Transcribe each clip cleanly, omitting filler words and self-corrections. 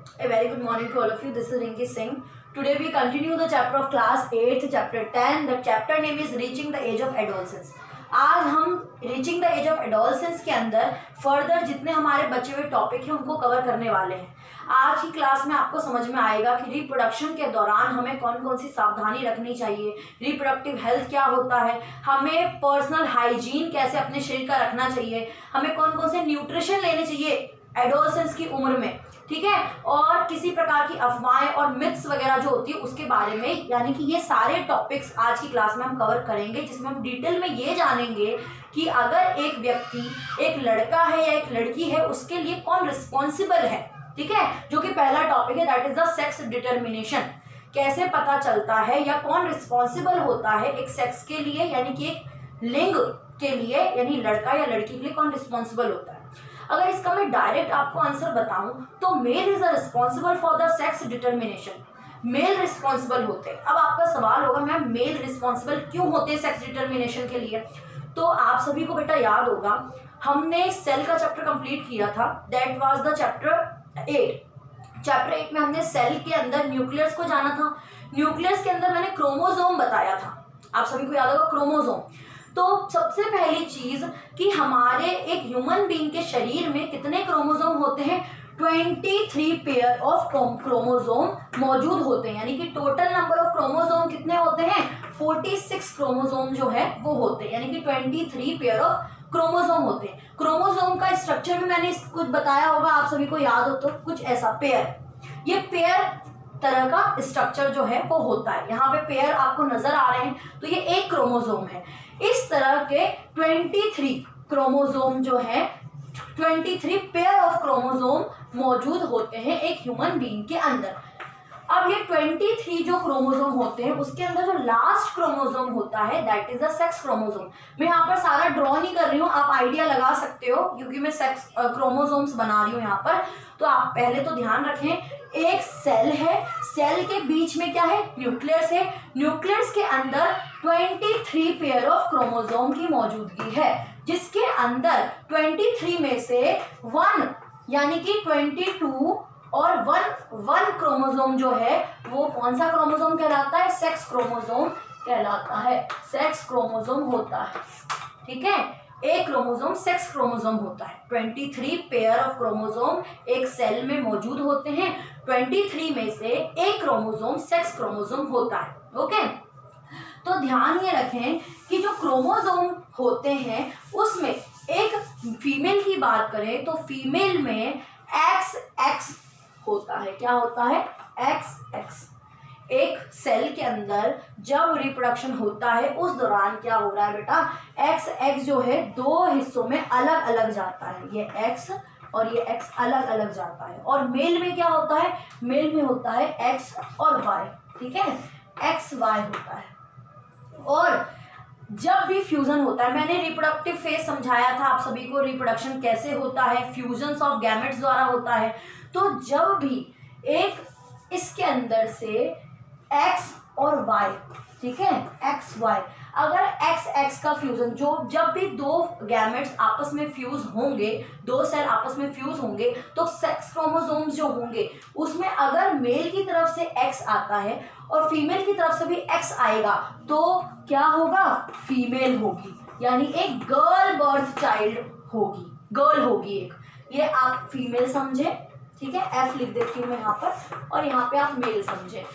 A very good morning to all of you. This is Rinki Singh. Today we continue the chapter of class 8th, chapter 10. The chapter name is Reaching the Age of Adolescence. आज हम reaching the age of adolescence के अंदर further जितने हमारे बचे हुए topic हैं उनको कवर करने वाले हैं। आज की क्लास में आपको समझ में आएगा कि रिप्रोडक्शन के दौरान हमें कौन कौन सी सावधानी रखनी चाहिए, रिप्रोडक्टिव हेल्थ क्या होता है, हमें पर्सनल हाइजीन कैसे अपने शरीर का रखना चाहिए, हमें कौन कौन से न्यूट्रिशन लेने चाहिए एडोलसेंस की उम्र में, ठीक है, और किसी प्रकार की अफवाहें और मिथ्स वगैरह जो होती है उसके बारे में, यानी कि ये सारे टॉपिक्स आज की क्लास में हम कवर करेंगे, जिसमें हम डिटेल में ये जानेंगे कि अगर एक व्यक्ति एक लड़का है या एक लड़की है उसके लिए कौन रिस्पॉन्सिबल है, ठीक है, जो कि पहला टॉपिक है, that is the sex determination. कैसे पता चलता है या कौन रिस्पॉन्सिबल होता है एक सेक्स के लिए, यानी कि एक लिंग के लिए, यानी लड़का या लड़की के लिए कौन रिस्पॉन्सिबल होता है। अगर इसका मैं डायरेक्ट आपको आंसर बताऊं तो male is responsible for the sex determination. Male responsible होते हैं। अब आपका सवाल होगा मैम मेल रिस्पॉन्सिबल क्यों होते हैं सेक्स डिटर्मिनेशन के लिए? तो आप सभी को बेटा याद होगा हमने सेल का चैप्टर कंप्लीट किया था, that was the chapter 8। Chapter 8 में हमने सेल के अंदर न्यूक्लियस को जाना था। न्यूक्लियस के अंदर मैंने क्रोमोसोम बताया था, आप सभी को याद होगा क्रोमोसोम। तो सबसे पहली चीज कि हमारे एक ह्यूमन बीइंग के शरीर में कितने क्रोमोसोम होते हैं? 23 पेयर ऑफ क्रोमोसोम मौजूद होते हैं, यानी कि टोटल नंबर ऑफ क्रोमोसोम कितने होते हैं? 46 क्रोमोसोम जो है वो होते हैं, यानी कि 23 पेयर ऑफ क्रोमोसोम होते हैं। क्रोमोसोम का स्ट्रक्चर भी मैंने कुछ बताया होगा, आप सभी को याद हो तो, कुछ ऐसा पेयर, ये पेयर तरह का स्ट्रक्चर जो है वो होता है। यहाँ पे पेयर आपको नजर आ रहे हैं, तो ये एक क्रोमोसोम है। इस तरह के 23 क्रोमोसोम जो है, 23 पेयर ऑफ क्रोमोसोम मौजूद होते हैं एक ह्यूमन बीइंग के अंदर। अब ये 23 जो क्रोमोसोम होते हैं उसके अंदर जो लास्ट क्रोमोसोम होता है that is the sex chromosome. मैं यहाँ पर सारा ड्रॉ नहीं कर रही हूँ, आप आइडिया लगा सकते हो क्योंकि मैं सेक्स क्रोमोसोम्स बना रही हूँ यहाँ पर। तो आप पहले तो ध्यान रखें, एक सेल है, सेल के बीच में क्या है? न्यूक्लियस है। न्यूक्लियस के अंदर 23 पेयर ऑफ क्रोमोसोम की मौजूदगी है, जिसके अंदर 23 में से 1 यानी कि 22 और 1 क्रोमोसोम जो है वो कौन सा क्रोमोसोम कहलाता है? सेक्स क्रोमोसोम कहलाता है, सेक्स क्रोमोसोम होता है, ठीक है। एक क्रोमोसोम सेक्स क्रोमोसोम होता है। 23 पेयर ऑफ क्रोमोसोम एक सेल में मौजूद होते हैं, 23 में से एक क्रोमोसोम सेक्स क्रोमोसोम होता है, ओके। तो ध्यान ये रखें कि जो क्रोमोसोम होते हैं उसमें एक फीमेल की बात करें तो फीमेल में XX होता है। क्या होता है? XX। एक सेल के अंदर जब रिप्रोडक्शन होता है उस दौरान क्या हो रहा है बेटा? XX जो है 2 हिस्सों में अलग अलग जाता है, ये X और ये X अलग अलग जाता है। और मेल में क्या होता है? मेल में होता है X और Y, ठीक है, XY होता है। और जब भी फ्यूजन होता है, मैंने रिप्रोडक्टिव फेज समझाया था आप सभी को, रिप्रोडक्शन कैसे होता है, फ्यूजन्स ऑफ गैमेट्स द्वारा होता है। तो जब भी एक इसके अंदर से X और Y, ठीक है, XY, अगर XX का फ्यूजन जब भी 2 गैमेट्स आपस में फ्यूज होंगे, 2 सेल आपस में फ्यूज होंगे, तो सेक्स क्रोमोसोम्स जो होंगे उसमें अगर मेल की तरफ से X आता है और फीमेल की तरफ से भी X आएगा तो क्या होगा? फीमेल होगी, यानी एक गर्ल बर्थ चाइल्ड होगी, गर्ल होगी एक। ये आप फीमेल समझे, ठीक है, F लिख देती हूँ मैं यहाँ पर, और यहाँ पे आप मेल समझे।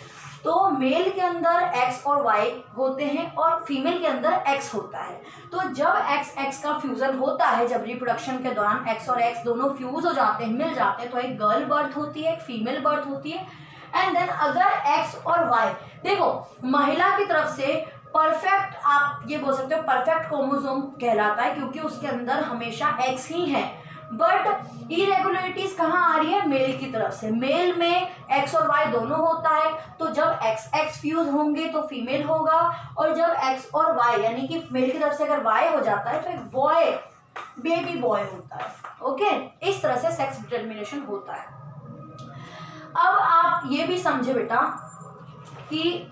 तो मेल के अंदर X और Y होते हैं और फीमेल के अंदर X होता है। तो जब XX का फ्यूजन होता है, जब रिप्रोडक्शन के दौरान X और X दोनों फ्यूज हो जाते हैं, मिल जाते हैं, तो एक गर्ल बर्थ होती है, एक फीमेल बर्थ होती है। एंड देन अगर X और Y, देखो महिला की तरफ से परफेक्ट, आप ये बोल सकते हो परफेक्ट क्रोमोसोम कहलाता है क्योंकि उसके अंदर हमेशा X ही है। बट इरेगुलरिटीज कहाँ आ रही है? मेल की तरफ से। मेल में X और Y दोनों होता है, तो जब XX फ्यूज होंगे तो फीमेल होगा, और जब X और Y यानी कि मेल की तरफ से अगर Y हो जाता है तो एक बॉय, बेबी बॉय होता है, ओके। इस तरह से सेक्स डिटर्मिनेशन होता है। अब आप ये भी समझे बेटा कि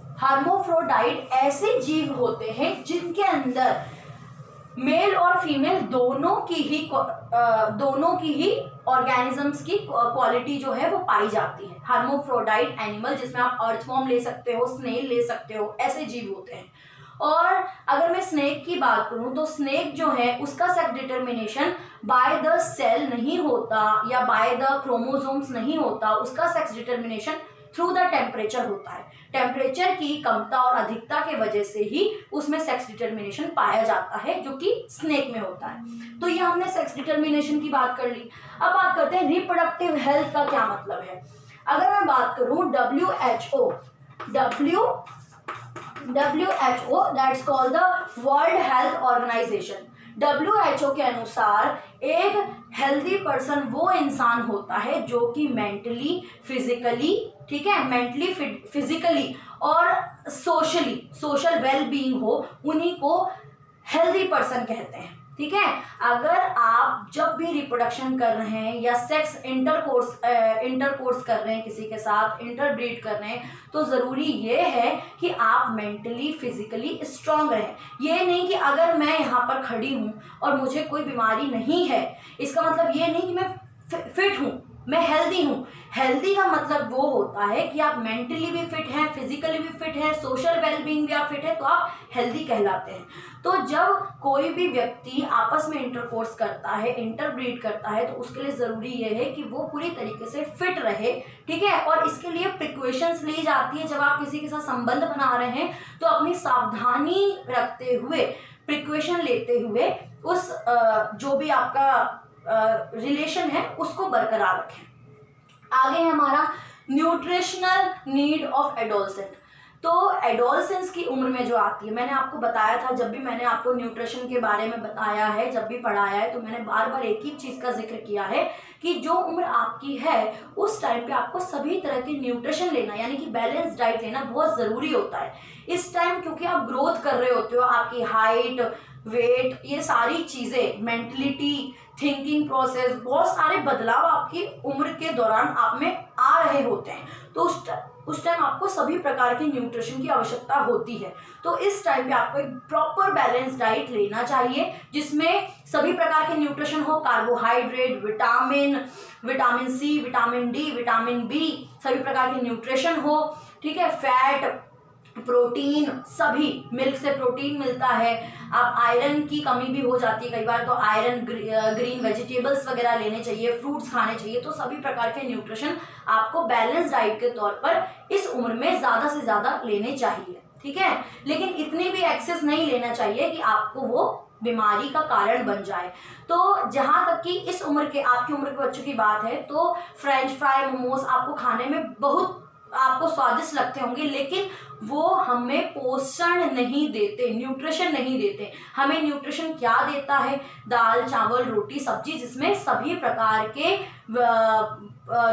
हार्मोफ्रोडाइट ऐसे जीव होते हैं जिनके अंदर मेल और फीमेल दोनों की ही ऑर्गेनिजम्स की क्वालिटी जो है वो पाई जाती है। हर्मोफ्रोडाइट एनिमल, जिसमें आप अर्थवॉर्म ले सकते हो, स्नेल ले सकते हो, ऐसे जीव होते हैं। और अगर मैं स्नेक की बात करूं तो स्नेक जो है उसका sex determination by the cell नहीं होता या बाय द क्रोमोसोम्स नहीं होता, उसका sex determination through the temperature होता है। टेम्परेचर की कमता और अधिकता के वजह से ही उसमें सेक्स डिटर्मिनेशन पाया जाता है, जो कि स्नेक में होता है। तो ये हमने सेक्स डिटर्मिनेशन की बात कर ली। अब बात करते हैं रिप्रोडक्टिव हेल्थ का क्या मतलब है। अगर मैं बात करूं WHO that's called the World Health Organization. WHO के अनुसार एक हेल्दी पर्सन वो इंसान होता है जो कि मेंटली, फिजिकली, ठीक है, मेंटली, फिजिकली और सोशल वेल बीइंग हो, उन्हीं को हेल्दी पर्सन कहते हैं। ठीक है, अगर आप जब भी रिप्रोडक्शन कर रहे हैं या सेक्स इंटरकोर्स कर रहे हैं, किसी के साथ इंटरब्रीड कर रहे हैं, तो ज़रूरी ये है कि आप मेंटली, फिजिकली स्ट्रांग रहें। ये नहीं कि अगर मैं यहाँ पर खड़ी हूँ और मुझे कोई बीमारी नहीं है, इसका मतलब ये नहीं कि मैं फिट हूँ, मैं हेल्दी हूँ। हेल्दी का मतलब वो होता है कि आप मेंटली भी फिट हैं, फिजिकली भी फिट हैं, सोशल वेलबींग भी आप फिट है, तो आप हेल्दी कहलाते हैं। तो जब कोई भी व्यक्ति आपस में इंटरकोर्स करता है, इंटरब्रीड करता है, तो उसके लिए ज़रूरी ये है कि वो पूरी तरीके से फिट रहे। ठीक है, और इसके लिए प्रिकॉशंस ली जाती है। जब आप किसी के साथ संबंध बना रहे हैं तो अपनी सावधानी रखते हुए, प्रिकॉशन लेते हुए उस जो भी आपका रिलेशन है उसको बरकरार रखें। आगे है हमारा न्यूट्रिशनल नीड ऑफ एडोलसेंट। तो एडोलसेंस की उम्र में जो आती है, मैंने आपको बताया था, जब भी मैंने आपको न्यूट्रिशन के बारे में बताया है, जब भी पढ़ाया है, तो मैंने बार बार एक ही चीज़ का जिक्र किया है कि जो उम्र आपकी है उस टाइम पे आपको सभी तरह के न्यूट्रिशन लेना, यानी कि बैलेंस डाइट लेना बहुत ज़रूरी होता है। इस टाइम क्योंकि आप ग्रोथ कर रहे होते हो, आपकी हाइट, वेट, ये सारी चीज़ें, मेंटलिटी, थिंकिंग प्रोसेस, बहुत सारे बदलाव आपकी उम्र के दौरान आप में आ रहे होते हैं। तो उस टाइम आपको सभी प्रकार के न्यूट्रिशन की आवश्यकता होती है। तो इस टाइम पे आपको एक प्रॉपर बैलेंस डाइट लेना चाहिए, जिसमें सभी प्रकार के न्यूट्रिशन हो, carbohydrate, vitamin C, vitamin D, vitamin B, सभी प्रकार के न्यूट्रिशन हो। ठीक है, फैट, प्रोटीन, सभी, मिल्क से प्रोटीन मिलता है। आप आयरन की कमी भी हो जाती है कई बार, तो आयरन, ग्रीन वेजिटेबल्स वगैरह लेने चाहिए, फ्रूट्स खाने चाहिए। तो सभी प्रकार के न्यूट्रिशन आपको बैलेंस डाइट के तौर पर इस उम्र में ज़्यादा से ज़्यादा लेने चाहिए। ठीक है, लेकिन इतनी भी एक्सेस नहीं लेना चाहिए कि आपको वो बीमारी का कारण बन जाए। तो जहाँ तक कि इस उम्र के, आपकी उम्र के बच्चों की बात है, तो फ्रेंच फ्राई, मोमोज आपको खाने में बहुत आपको स्वादिष्ट लगते होंगे, लेकिन वो हमें पोषण नहीं देते, न्यूट्रिशन नहीं देते। हमें न्यूट्रिशन क्या देता है? दाल, चावल, रोटी, सब्जी, जिसमें सभी प्रकार के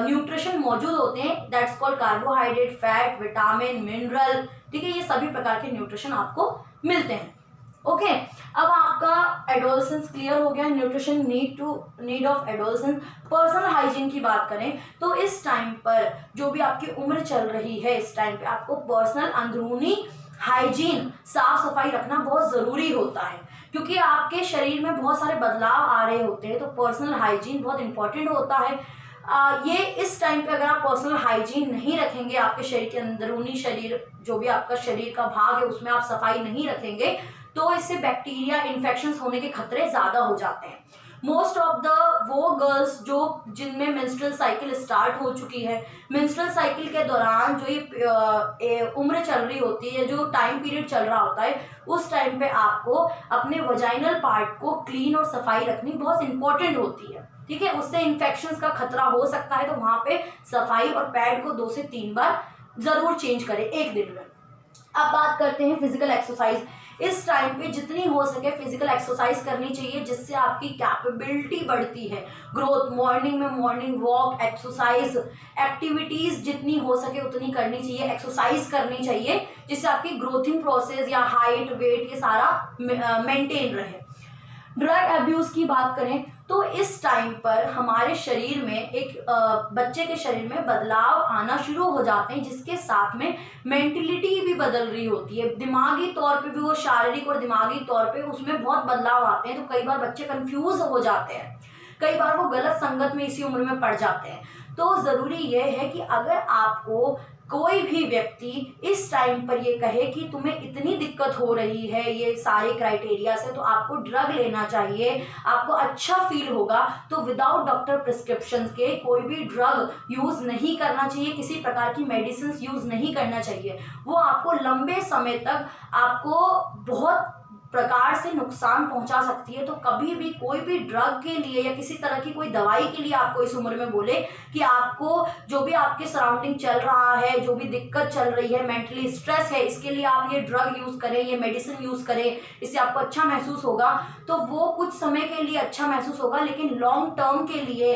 न्यूट्रिशन मौजूद होते हैं। That's called carbohydrate, fat, vitamin, mineral. ठीक है, ये सभी प्रकार के न्यूट्रिशन आपको मिलते हैं। ओके, अब आपका एडोलसेंस क्लियर हो गया, nutrition need of adolescence. Personal hygiene की बात करें तो इस टाइम पर जो भी आपकी उम्र चल रही है, इस टाइम पे आपको पर्सनल अंदरूनी हाइजीन, साफ सफाई रखना बहुत ज़रूरी होता है, क्योंकि आपके शरीर में बहुत सारे बदलाव आ रहे होते हैं। तो पर्सनल हाइजीन बहुत इंपॉर्टेंट होता है। ये इस टाइम पे अगर आप पर्सनल हाइजीन नहीं रखेंगे, आपके शरीर के अंदरूनी शरीर, जो भी आपका शरीर का भाग है, उसमें आप सफाई नहीं रखेंगे, तो इससे बैक्टीरिया इन्फेक्शंस होने के खतरे ज़्यादा हो जाते हैं। मोस्ट ऑफ द वो गर्ल्स जिनमें मेंस्ट्रुअल साइकिल स्टार्ट हो चुकी है, मेंस्ट्रुअल साइकिल के दौरान जो ये उम्र चल रही होती है, जो टाइम पीरियड चल रहा होता है, उस टाइम पे आपको अपने वजाइनल पार्ट को क्लीन और सफाई रखनी बहुत इंपॉर्टेंट होती है। ठीक है, उससे इन्फेक्शंस का खतरा हो सकता है, तो वहाँ पे सफाई और पैड को 2 से 3 बार ज़रूर चेंज करें एक दिन में। अब बात करते हैं फिजिकल एक्सरसाइज। इस टाइम पे जितनी हो सके फिजिकल एक्सरसाइज करनी चाहिए, जिससे आपकी कैपेबिलिटी बढ़ती है। ग्रोथ, मॉर्निंग में मॉर्निंग वॉक, एक्सरसाइज, एक्टिविटीज़ जितनी हो सके उतनी करनी चाहिए, एक्सरसाइज करनी चाहिए, जिससे आपकी ग्रोथिंग प्रोसेस या हाइट, वेट, ये सारा मेंटेन रहे। ड्रग अब्यूज़ की बात करें तो इस टाइम पर हमारे शरीर में एक बच्चे के शरीर में बदलाव आना शुरू हो जाते हैं, जिसके साथ में मेंटलिटी भी बदल रही होती है, दिमागी तौर पे भी, वो शारीरिक और दिमागी तौर पे उसमें बहुत बदलाव आते हैं। तो कई बार बच्चे कंफ्यूज हो जाते हैं, कई बार वो गलत संगत में इसी उम्र में पड़ जाते हैं। तो ज़रूरी ये है कि अगर आपको कोई भी व्यक्ति इस टाइम पर ये कहे कि तुम्हें इतनी दिक्कत हो रही है ये सारे क्राइटेरिया से, तो आपको ड्रग लेना चाहिए, आपको अच्छा फील होगा, तो विदाउट डॉक्टर प्रिस्क्रिप्शन के कोई भी ड्रग यूज़ नहीं करना चाहिए, किसी प्रकार की मेडिसिन यूज़ नहीं करना चाहिए। वो आपको लंबे समय तक आपको बहुत प्रकार से नुकसान पहुंचा सकती है। तो कभी भी कोई भी ड्रग के लिए या किसी तरह की कोई दवाई के लिए आपको इस उम्र में बोले कि आपको जो भी आपके सराउंडिंग चल रहा है, जो भी दिक्कत चल रही है, मेंटली स्ट्रेस है, इसके लिए आप ये ड्रग यूज़ करें, ये मेडिसिन यूज़ करें, इससे आपको अच्छा महसूस होगा, तो वो कुछ समय के लिए अच्छा महसूस होगा, लेकिन लॉन्ग टर्म के लिए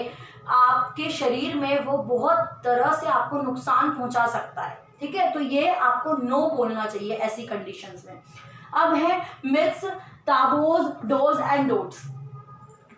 आपके शरीर में वो बहुत तरह से आपको नुकसान पहुँचा सकता है। ठीक है, तो ये आपको नो बोलना चाहिए ऐसी कंडीशंस में। अब है मिथ्स, ताबूज, डोज एंड डोंट्स।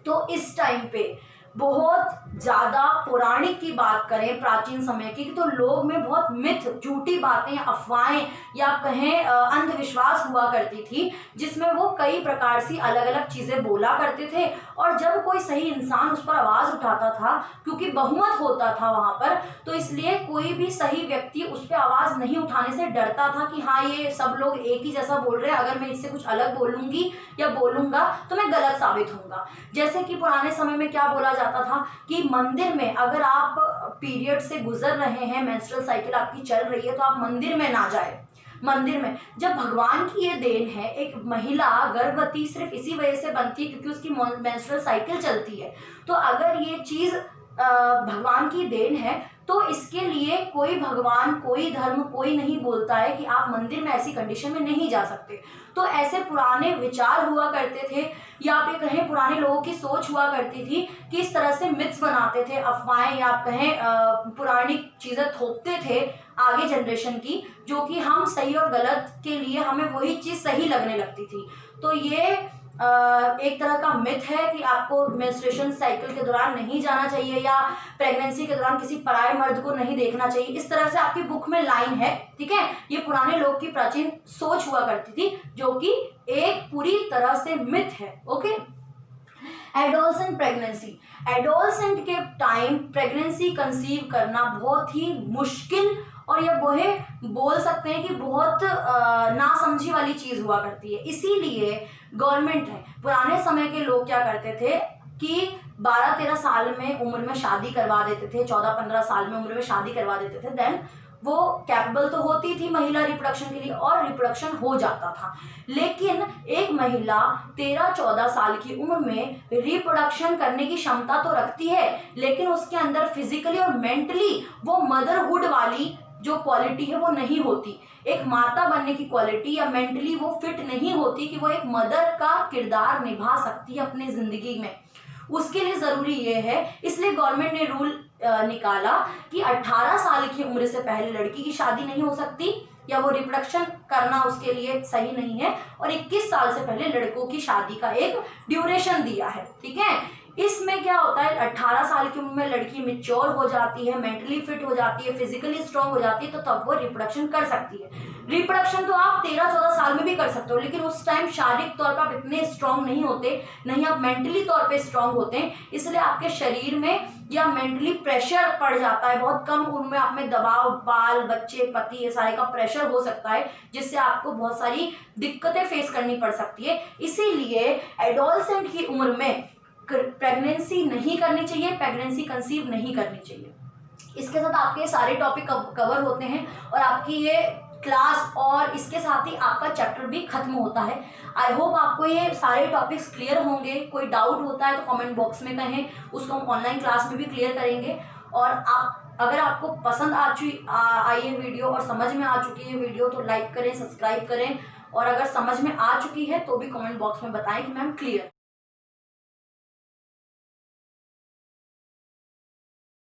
तो इस टाइम पे बहुत ज़्यादा पौराणिक की बात करें, प्राचीन समय की, तो लोग में बहुत मिथ, झूठी बातें, अफवाहें या कहें अंधविश्वास हुआ करती थी, जिसमें वो कई प्रकार से अलग अलग चीज़ें बोला करते थे। और जब कोई सही इंसान उस पर आवाज़ उठाता था, क्योंकि बहुमत होता था वहाँ पर, तो इसलिए कोई भी सही व्यक्ति उस पर आवाज़ नहीं उठाने से डरता था कि हाँ ये सब लोग एक ही जैसा बोल रहे हैं, अगर मैं इससे कुछ अलग बोलूँगी या बोलूँगा तो मैं गलत साबित होऊंगा। जैसे कि पुराने समय में क्या बोला जाता था कि मंदिर में अगर आप पीरियड से गुजर रहे हैं, मेंस्ट्रुअल साइकिल आपकी चल रही है, तो आप मंदिर में ना जाए। मंदिर में जब भगवान की ये देन है, एक महिला गर्भवती सिर्फ इसी वजह से बनती है क्योंकि उसकी मेंस्ट्रुअल साइकिल चलती है। तो अगर ये चीज़ भगवान की देन है, तो इसके लिए कोई भगवान, कोई धर्म, कोई नहीं बोलता है कि आप मंदिर में ऐसी कंडीशन में नहीं जा सकते। तो ऐसे पुराने विचार हुआ करते थे, या आप ये कहें पुराने लोगों की सोच हुआ करती थी कि इस तरह से मिथ्स बनाते थे, अफवाहें, या आप कहें पुरानी चीज़ें थोपते थे आगे जनरेशन की, जो कि हम सही और गलत के लिए हमें वही चीज़ सही लगने लगती थी। तो ये एक तरह का मिथ है कि आपको मेंस्ट्रुएशन साइकिल के दौरान नहीं जाना चाहिए, या प्रेगनेंसी के दौरान किसी पराये मर्द को नहीं देखना चाहिए। इस तरह से आपकी बुक में लाइन है, ठीक है। ये पुराने लोग की प्राचीन सोच हुआ करती थी, जो कि एक पूरी तरह से मिथ है। ओके। एडोलसेंट प्रेगनेंसी, एडोलसेंट के टाइम प्रेगनेंसी कंसीव करना बहुत ही मुश्किल, और ये वह बोल सकते हैं कि बहुत नासमझी वाली चीज़ हुआ करती है। इसीलिए गवर्नमेंट है, पुराने समय के लोग क्या करते थे कि 12-13 साल में उम्र में शादी करवा देते थे, 14-15 साल में उम्र में शादी करवा देते थे। देन वो कैपेबल तो होती थी महिला रिप्रोडक्शन के लिए, और रिप्रोडक्शन हो जाता था। लेकिन एक महिला 13-14 साल की उम्र में रिप्रोडक्शन करने की क्षमता तो रखती है, लेकिन उसके अंदर फिजिकली और मेंटली वो मदरहुड वाली जो क्वालिटी है वो नहीं होती, एक माता बनने की क्वालिटी, या मेंटली वो फिट नहीं होती कि वो एक मदर का किरदार निभा सकती है अपनी ज़िंदगी में। उसके लिए ज़रूरी ये है, इसलिए गवर्नमेंट ने रूल निकाला कि 18 साल की उम्र से पहले लड़की की शादी नहीं हो सकती, या वो रिप्रोडक्शन करना उसके लिए सही नहीं है, और 21 साल से पहले लड़कों की शादी का एक ड्यूरेशन दिया है। ठीक है। इसमें क्या होता है, 18 साल की उम्र में लड़की मैच्योर हो जाती है, मेंटली फिट हो जाती है, फिजिकली स्ट्रांग हो जाती है, तो तब वो रिप्रोडक्शन कर सकती है। रिप्रोडक्शन तो आप 13-14 साल में भी कर सकते हो, लेकिन उस टाइम शारीरिक तौर पर आप इतने स्ट्रांग नहीं होते, नहीं आप मेंटली तौर पे स्ट्रांग होते हैं, इसलिए आपके शरीर में या मेंटली प्रेशर पड़ जाता है। बहुत कम उम्र में आप में दबाव, बाल बच्चे, पति, ये सारे का प्रेशर हो सकता है, जिससे आपको बहुत सारी दिक्कतें फेस करनी पड़ सकती है। इसीलिए एडोलसेंट की उम्र में प्रेगनेंसी नहीं करनी चाहिए, प्रेगनेंसी कंसीव नहीं करनी चाहिए। इसके साथ आपके सारे टॉपिक कवर होते हैं, और आपकी ये क्लास और इसके साथ ही आपका चैप्टर भी खत्म होता है। आई होप आपको ये सारे टॉपिक्स क्लियर होंगे। कोई डाउट होता है तो कमेंट बॉक्स में कहें, उसको हम ऑनलाइन क्लास में भी क्लियर करेंगे। और अगर आपको पसंद आई है वीडियो और समझ में आ चुकी है वीडियो, तो लाइक करें, सब्सक्राइब करें, और अगर समझ में आ चुकी है तो भी कमेंट बॉक्स में बताएं कि मैम क्लियर।